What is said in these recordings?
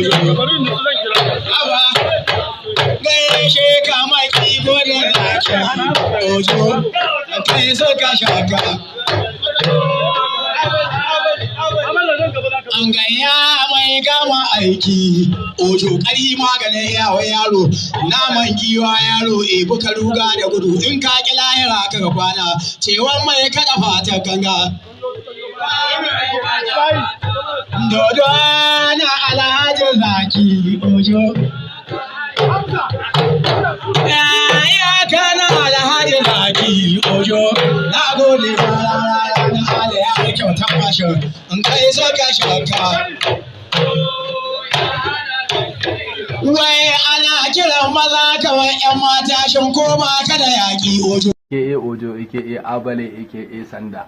Aba gaishe ka maki gudun zaki ojo kai suka shaka. An gaya mai gama aiki ojo ƙari maganin yawa yaro naman giwa yaro buka ruga da gudu in ka ƙi lahira ka ga kwana cewan mai kada fatan ganga. Dodo na Alhaji Zaki ojo ya kana Alhaji Zaki ojo na gode na ya kyautar mashin in kai saka shaka. Wai ana kiran maza kawai 'yan mata shin koma kada yaƙi ojo. AKA Ojo AKA Abale AKA Sanda.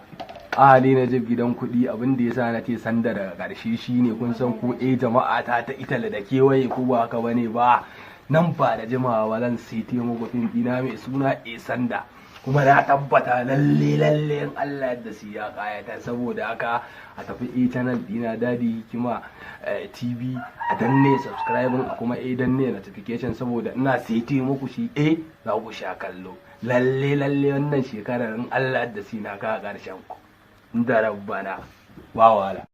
Ahali na jib gidan kuɗi abin da yasa na ce Sanda daga ƙarshe shine kun san ko jama'a ta Italy da kewaye ko ba haka bane ba nan ba da jimawa ba zan sai muku fim ɗina mai suna Sanda kuma na tabbata lalle in Allah yadda su ya kayata saboda haka a tafi channel ɗina Dadi Hikima TV a danne subscribing a kuma danne notification saboda ina sai muku shi za ku sha kallo lalle wannan shekarar in Allah yadda su na ka ƙarshen ku da rabbana ba wala.